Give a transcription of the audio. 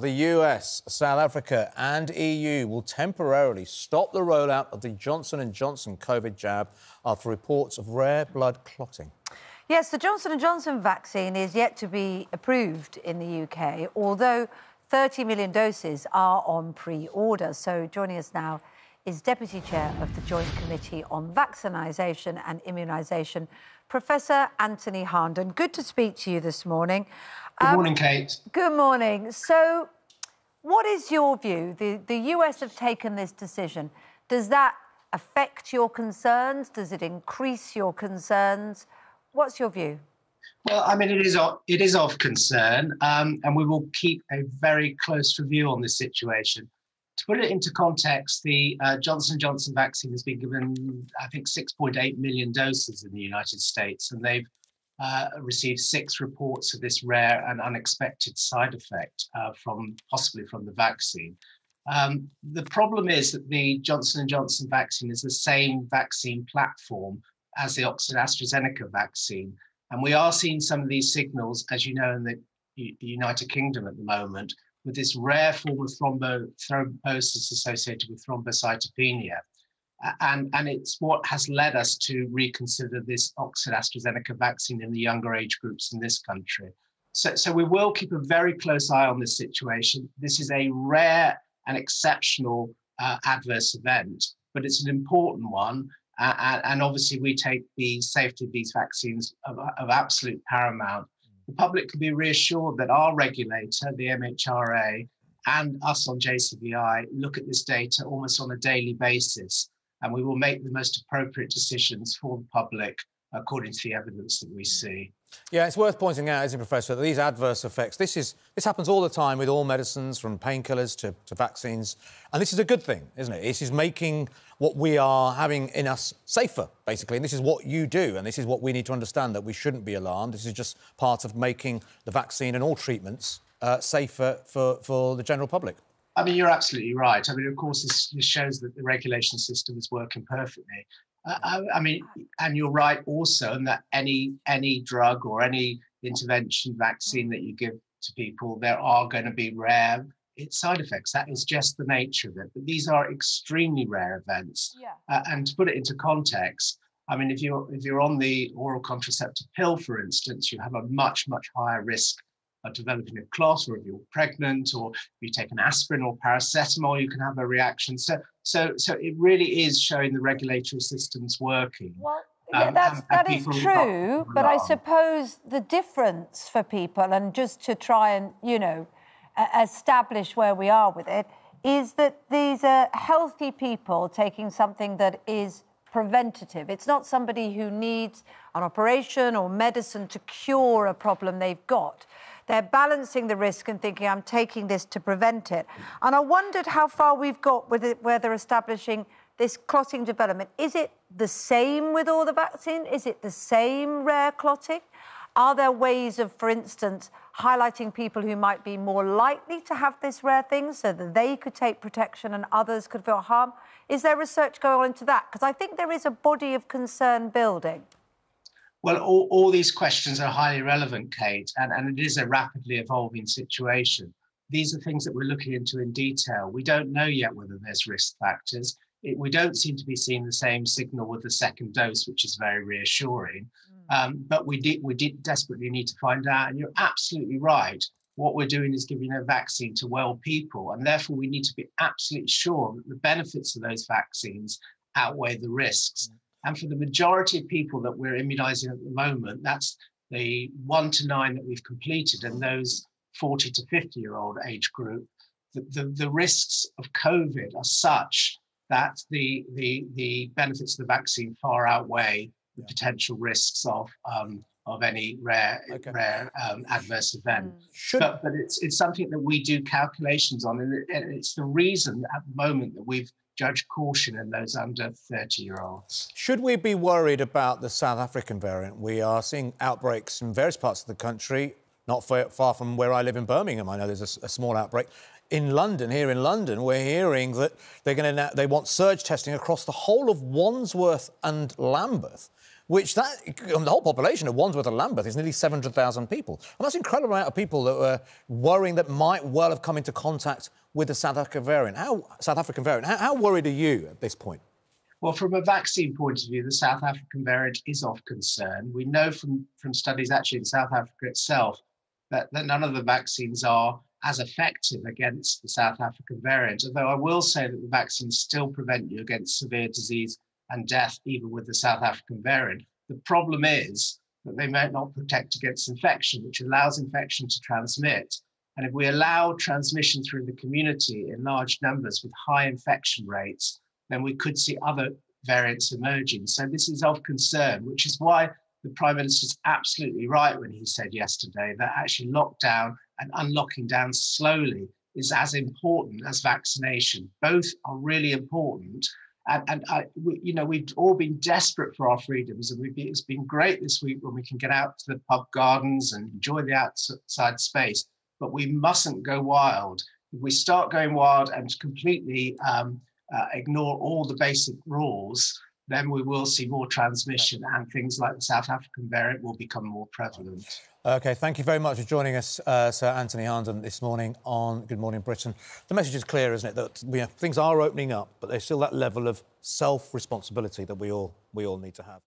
the US, South Africa and EU will temporarily stop the rollout of the Johnson & Johnson COVID jab after reports of rare blood clotting. Yes, the Johnson & Johnson vaccine is yet to be approved in the UK, although 30 million doses are on pre-order. So joining us now is Deputy Chair of the Joint Committee on Vaccination and Immunization, Professor Anthony Harnden. Good to speak to you this morning. Good morning, Kate. Good morning. So what is your view? The US have taken this decision. Does that affect your concerns? Does it increase your concerns? What's your view? Well, I mean, it is of concern, and we will keep a very close review on this situation. To put it into context, the Johnson & Johnson vaccine has been given, I think, 6.8 million doses in the United States, and they've received 6 reports of this rare and unexpected side effect possibly from the vaccine. The problem is that the Johnson & Johnson vaccine is the same vaccine platform as the AstraZeneca vaccine. And we are seeing some of these signals, as you know, in the United Kingdom at the moment, with this rare form of thrombosis associated with thrombocytopenia. And it's what has led us to reconsider this AstraZeneca vaccine in the younger age groups in this country. So we will keep a very close eye on this situation. This is a rare and exceptional adverse event, but it's an important one. And obviously, we take the safety of these vaccines of absolute paramount. The public can be reassured that our regulator, the MHRA, and us on JCVI look at this data almost on a daily basis, and we will make the most appropriate decisions for the public according to the evidence that we see. Yeah, it's worth pointing out, isn't it, Professor, that these adverse effects, this happens all the time with all medicines, from painkillers to vaccines, and this is a good thing, isn't it? This is making what we are having in us safer, basically, and this is what you do, and this is what we need to understand, that we shouldn't be alarmed. This is just part of making the vaccine and all treatments safer for the general public. I mean, you're absolutely right. I mean, of course, this shows that the regulation system is working perfectly. I mean, and you're right also in that any drug or any intervention vaccine that you give to people, there are going to be rare side effects. That is just the nature of it. But these are extremely rare events. Yeah. And to put it into context, I mean, if you're on the oral contraceptive pill, for instance, you have a much higher risk of developing a clot, or if you're pregnant, or if you take an aspirin or paracetamol, you can have a reaction. So it really is showing the regulatory system's working. Well, yeah, that is true, but I suppose the difference for people, and just to try and, you know, establish where we are with it, is that these are healthy people taking something that is preventative. It's not somebody who needs an operation or medicine to cure a problem they've got. They're balancing the risk and thinking, I'm taking this to prevent it. And I wondered how far we've got with it, where they're establishing this clotting development. Is it the same with all the vaccine? Is it the same rare clotting? Are there ways of, for instance, highlighting people who might be more likely to have this rare thing so that they could take protection and others could feel harm? Is there research going on into that? Because I think there is a body of concern building. Well, all these questions are highly relevant, Kate, and it is a rapidly evolving situation. These are things that we're looking into in detail. We don't know yet whether there's risk factors. We don't seem to be seeing the same signal with the second dose, which is very reassuring. But we did desperately need to find out. And you're absolutely right. What we're doing is giving a vaccine to well people, and therefore we need to be absolutely sure that the benefits of those vaccines outweigh the risks. And for the majority of people that we're immunizing at the moment, that's the 1 to 9 that we've completed, and those 40 to 50-year-old age group, the risks of COVID are such that the benefits of the vaccine far outweigh the potential risks of any rare adverse event. But it's something that we do calculations on, and it's the reason at the moment that we've judged caution in those under 30-year-olds. Should we be worried about the South African variant? We are seeing outbreaks in various parts of the country, not far from where I live in Birmingham. I know there's a small outbreak. In London, here in London, we're hearing that they want surge testing across the whole of Wandsworth and Lambeth. which the whole population of Wandsworth and Lambeth is nearly 700,000 people. And that's an incredible amount of people that were worrying that might well have come into contact with the South African variant. How worried are you at this point? Well, from a vaccine point of view, the South African variant is of concern. We know from studies actually in South Africa itself that none of the vaccines are as effective against the South African variant, although I will say that the vaccines still prevent you against severe disease and death, even with the South African variant. The problem is that they might not protect against infection, which allows infection to transmit. And if we allow transmission through the community in large numbers with high infection rates, then we could see other variants emerging. So this is of concern, which is why the Prime Minister's absolutely right when he said yesterday that actually lockdown and unlocking down slowly is as important as vaccination. Both are really important. We've all been desperate for our freedoms, and it's been great this week when we can get out to the pub gardens and enjoy the outside space, but we mustn't go wild. If we start going wild and completely ignore all the basic rules, then we will see more transmission and things like the South African variant will become more prevalent. OK, thank you very much for joining us, Sir Anthony Harnden, this morning on Good Morning Britain. The message is clear, isn't it, that things are opening up, but there's still that level of self-responsibility that we all need to have.